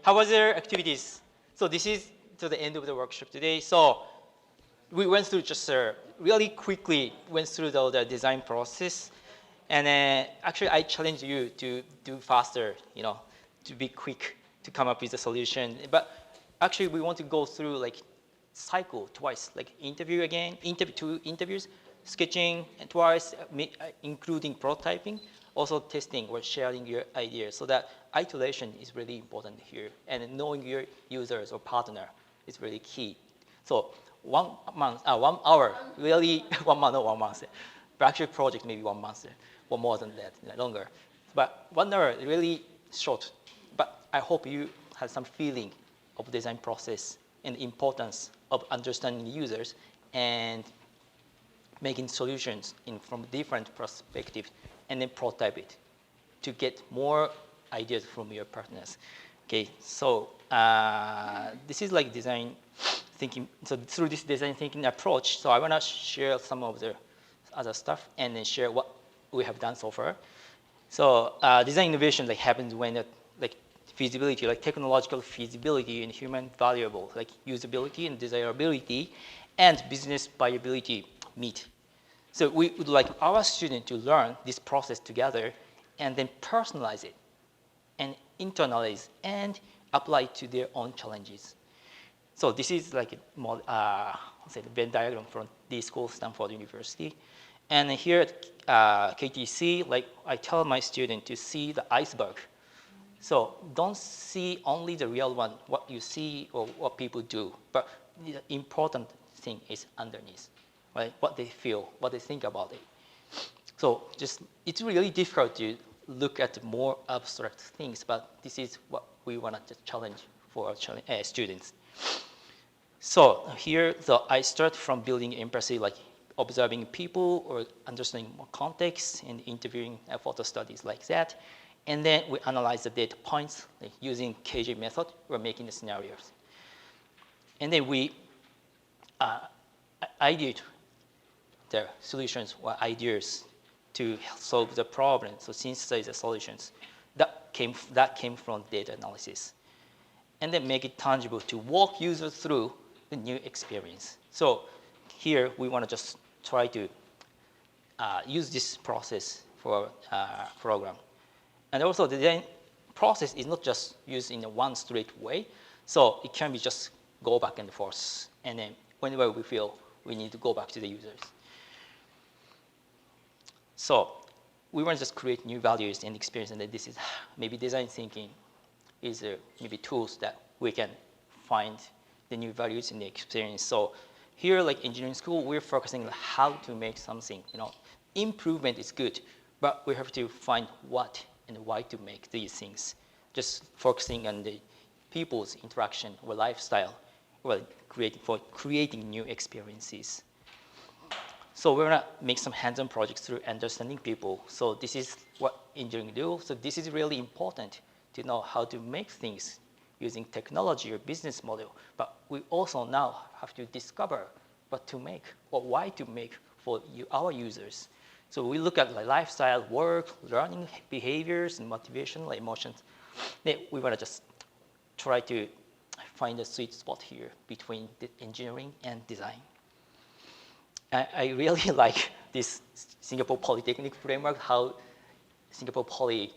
how was your activities? So this is to the end of the workshop today. So we went through just really quickly went through the design process. And actually, I challenge you to do faster, to be quick, to come up with a solution. But actually, we want to go through like cycle twice, like interview again, two interviews, sketching and twice, including prototyping, also testing or sharing your ideas. So that iteration is really important here, and knowing your users or partner is really key. So 1 month, 1 hour, really 1 month, not 1 month. But actually, project maybe 1 month or more than that, longer. But 1 hour really short. But I hope you have some feeling of design process and the importance of understanding the users and making solutions from different perspectives, and then prototype it to get more ideas from your partners. Okay, so this is like design thinking. So through this design thinking approach, so I want to share some of the other stuff and then share what we have done so far. So design innovation happens when feasibility, like technological feasibility and human valuable, like usability and desirability and business viability meet. So we would like our students to learn this process together and then personalize it and internalize and apply it to their own challenges. So this is like a Venn diagram from the school, Stanford University. And here at KTC, like I tell my students to see the iceberg. So don't see only the real one, what you see or what people do, but the important thing is underneath, right? What they feel, what they think about it. So it's really difficult to look at more abstract things, but this is what we want to challenge for our students. So here, I start from building empathy, like observing people or understanding more context and interviewing photo studies like that. And then we analyze the data points like using KJ method or making the scenarios. And then we ideate the solutions or ideas to solve the problem. So synthesize the solutions. That came from data analysis. And then make it tangible to walk users through the new experience. So here we want to just try to use this process for program. And also the design process is not just used in a one straight way. So it can be just go back and forth. And then whenever we feel we need to go back to the users. So we want to just create new values and experience. And then this is maybe design thinking is maybe tools that we can find the new values in the experience. So here, like engineering school, we're focusing on how to make something. Improvement is good, but we have to find what and why to make these things. Just focusing on the people's interaction or lifestyle, or creating new experiences. So we're gonna make some hands-on projects through understanding people. So this is what engineering do. So this is really important to know how to make things using technology or business model. But we also now have to discover what to make or why to make for our users. So we look at lifestyle, work, learning behaviors, and motivation, emotions. Then we want to just try to find a sweet spot here between the engineering and design. I really like this Singapore Polytechnic framework, how Singapore Poly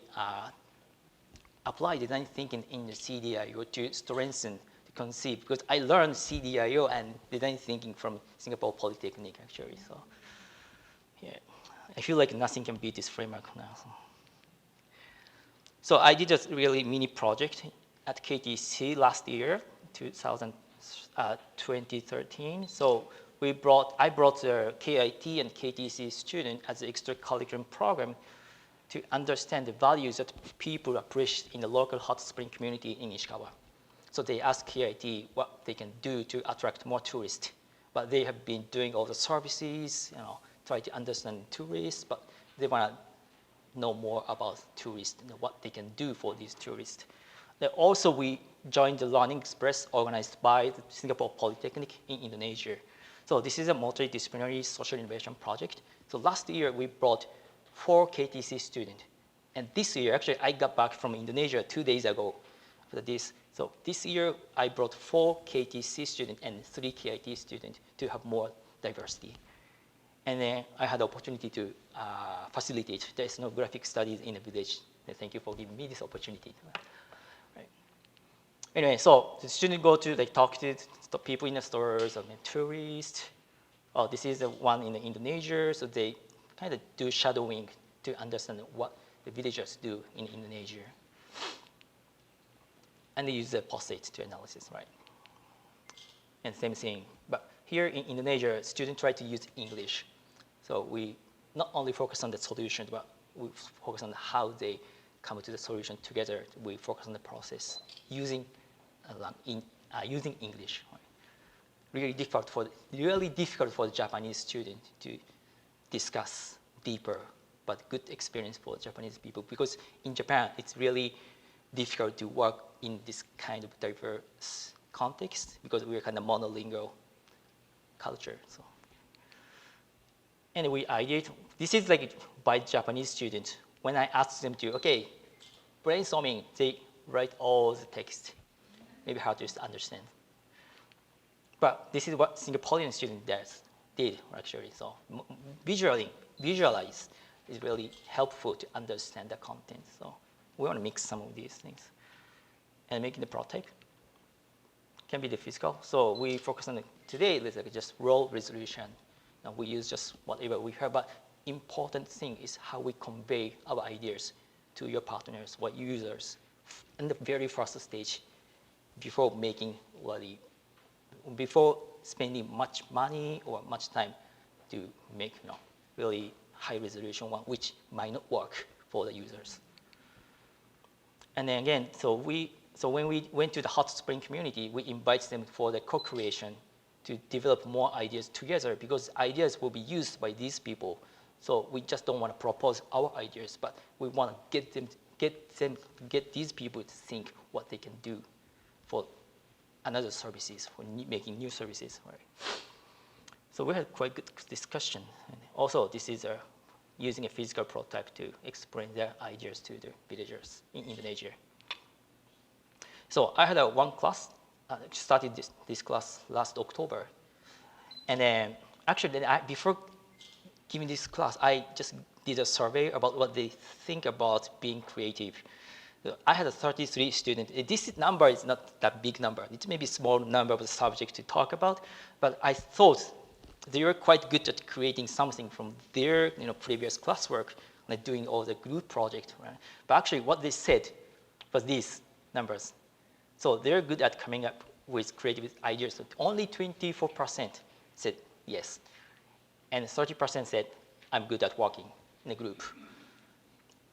apply design thinking in the CDIO to strengthen the conceive, because I learned CDIO and design thinking from Singapore Polytechnic actually. So yeah, I feel like nothing can beat this framework now. So I did a really mini project at KTC last year, 2013. So I brought the KIT and KTC student as an extracurricular program to understand the values that people appreciate in the local hot spring community in Ishikawa. So they asked KIT what they can do to attract more tourists. But they have been doing all the services, try to understand tourists, but they want to know more about tourists and what they can do for these tourists. Then also we joined the Learning Express organized by the Singapore Polytechnic in Indonesia. So this is a multidisciplinary social innovation project. So last year we brought 4 KTC students. And this year, actually, I got back from Indonesia 2 days ago. for this. So this year, I brought 4 KTC students and 3 KIT students to have more diversity. And then I had the opportunity to facilitate the ethnographic studies in the village. And thank you for giving me this opportunity. Right. Anyway, so the students go to talk to the people in the stores, tourists. Oh, this is the one in Indonesia. So they kind of do shadowing to understand what the villagers do in Indonesia. And they use the post-it to analysis, right? And same thing. But here in Indonesia, students try to use English. So we not only focus on the solution, but we focus on how they come to the solution together. We focus on the process using English. Right? Really difficult for the Japanese student to discuss deeper, but good experience for Japanese people, because in Japan it's really difficult to work in this kind of diverse context because we're kind of monolingual culture. So anyway, this is by Japanese students. When I asked them to, okay, brainstorming, they write all the text. Maybe hard to understand. But this is what Singaporean students did actually. So visualize is really helpful to understand the content. So we want to mix some of these things. And making the prototype can be the physical. So we focus on today, just raw resolution. Now we use just whatever we have, but important thing is how we convey our ideas to your partners or users in the very first stage before before spending much money or much time to make really high resolution one, which might not work for the users. And then again, so when we went to the hot spring community, we invite them for the co-creation to develop more ideas together, because ideas will be used by these people. So we just don't want to propose our ideas, but we want to get these people to think what they can do for another services, for making new services. Right? So we had quite good discussion. And also, this is using a physical prototype to explain their ideas to the villagers in Indonesia. So I had one class, started this class last October. And then actually, before giving this class, I just did a survey about what they think about being creative. So I had 33 students. This number is not that big number. It's maybe a small number of the subject to talk about, but I thought they were quite good at creating something from their previous classwork, like doing all the group project. Right? But actually what they said was these numbers. So they're good at coming up with creative ideas. So only 24% said yes. And 30% said, I'm good at working in a group.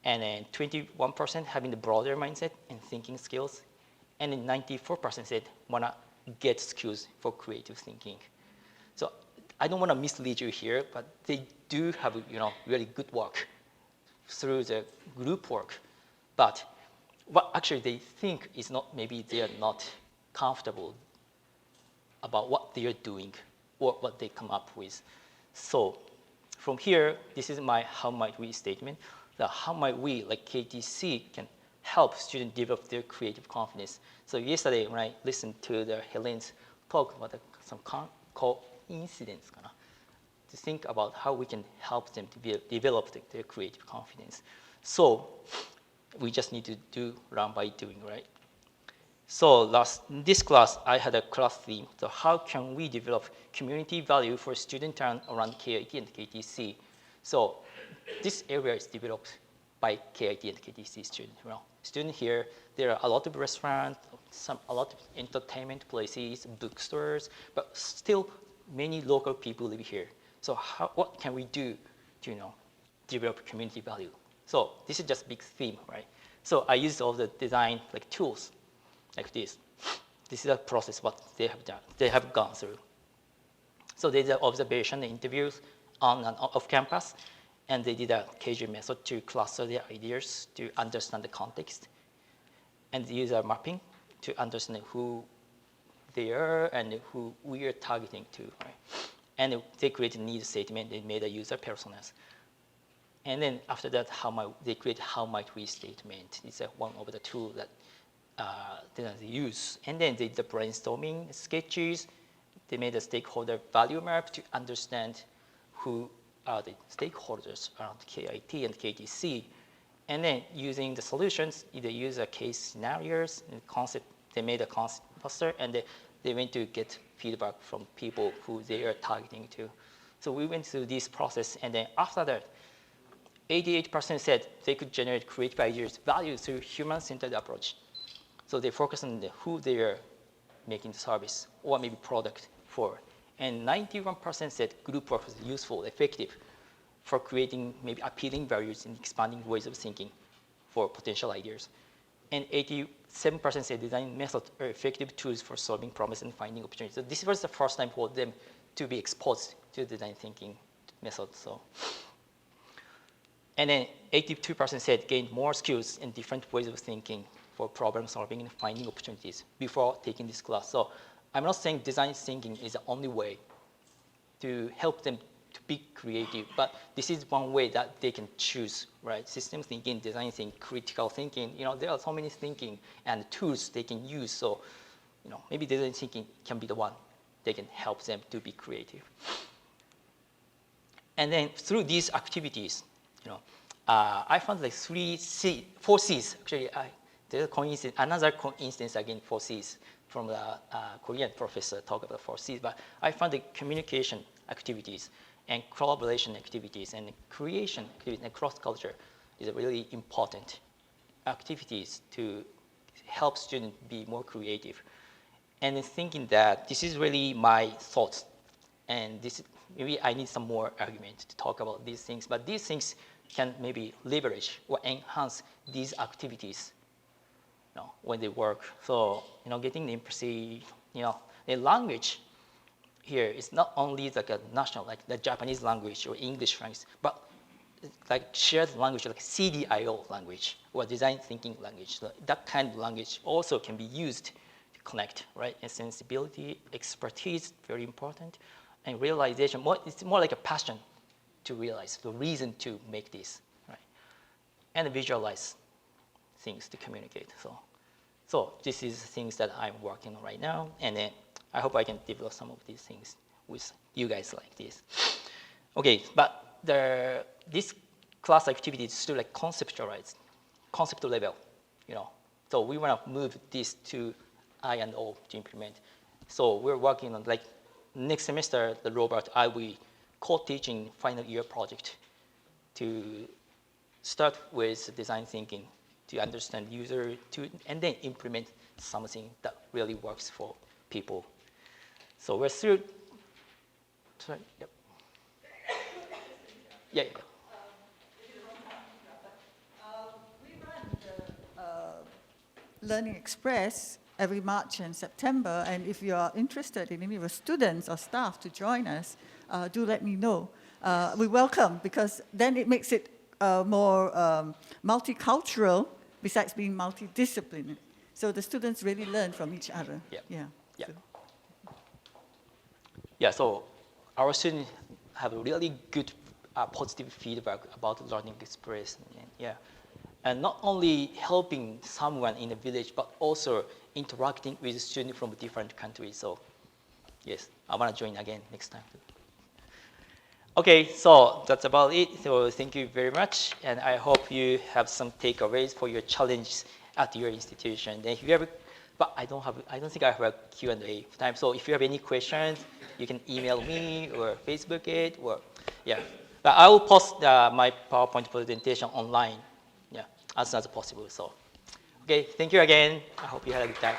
And then 21% having the broader mindset and thinking skills. And then 94% said, wanna get skills for creative thinking. So I don't wanna mislead you here, but they do have really good work through the group work. But what actually they think is not, maybe they are not comfortable about what they are doing or what they come up with. So from here, this is my how might we statement. How might we, like KTC, can help students develop their creative confidence. So yesterday, when I listened to Helene's talk about some coincidence, to think about how we can help them to develop their creative confidence. So we just need to do learn by doing, right? So in this class, I had a class theme. So how can we develop community value for student around KIT and KTC? So this area is developed by KIT and KTC students. Students here, there are a lot of restaurants, a lot of entertainment places, bookstores, but still many local people live here. So what can we do to develop community value? So this is just big theme, right? So I used all the design tools like this. This is a process what they have done. They have gone through. So they did observation interviews on and off campus, and they did a KJ method to cluster their ideas to understand the context, and they use a mapping to understand who they are and who we are targeting to. Right? And they created a need statement. They made a user personas. And then after that, they create how might we statement. It's one of the tools that designers use. And then they did the brainstorming sketches. They made a stakeholder value map to understand who are the stakeholders around KIT and KTC. And then using the solutions, either use a case scenarios and concept. They made a concept poster, and they went to get feedback from people who they are targeting to. So we went through this process, and then after that, 88% said they could generate creative ideas value through human-centered approach. So they focus on who they are making the service or maybe product for. And 91% said group work was useful, effective for creating maybe appealing values and expanding ways of thinking for potential ideas. And 87% said design methods are effective tools for solving problems and finding opportunities. So this was the first time for them to be exposed to design thinking methods. So. And then 82% said gain more skills and different ways of thinking for problem solving and finding opportunities before taking this class. So I'm not saying design thinking is the only way to help them to be creative, but this is one way that they can choose, right? System thinking, design thinking, critical thinking, there are so many thinking and tools they can use. So, maybe design thinking can be the one that can help them to be creative. And then through these activities, I found like 4 C's. Actually, there's a coincidence, another coincidence again, 4 C's from the Korean professor talk about 4 C's. But I found the communication activities and collaboration activities and creation activities and cross-culture is really important activities to help students be more creative. And thinking that this is really my thoughts, and maybe I need some more argument to talk about these things, but these things can maybe leverage or enhance these activities when they work. So, getting the empathy, the language here is not only like a national, like the Japanese language or English language, but like shared language, like CDIO language or design thinking language. So that kind of language also can be used to connect, right? And sensibility, expertise, very important, and realization. It's more like a passion to realize, the reason to make this, right? And visualize things to communicate. So this is things that I'm working on right now, and then I hope I can develop some of these things with you guys like this. Okay, but this class activity is still like conceptualized, concept level, So we want to move this to I and O to implement. So we're working on like next semester, Robert, I will co-teaching final year project to start with design thinking, to understand user, and then implement something that really works for people. So we're through. Sorry. Yep. Yeah. We run the Learning Express every March and September, and if you are interested in any of your students or staff to join us, do let me know. We welcome, because then it makes it more multicultural, besides being multidisciplinary. So the students really learn from each other. So our students have really good positive feedback about the Learning Express. And not only helping someone in the village, but also interacting with students from different countries. So yes, I want to join again next time. Okay, so that's about it. So thank you very much, and I hope you have some takeaways for your challenges at your institution. And if you have, but I don't think I have a Q&A time. So if you have any questions, you can email me or Facebook it, or But I will post my PowerPoint presentation online, as soon as possible. So, okay, thank you again. I hope you had a good time.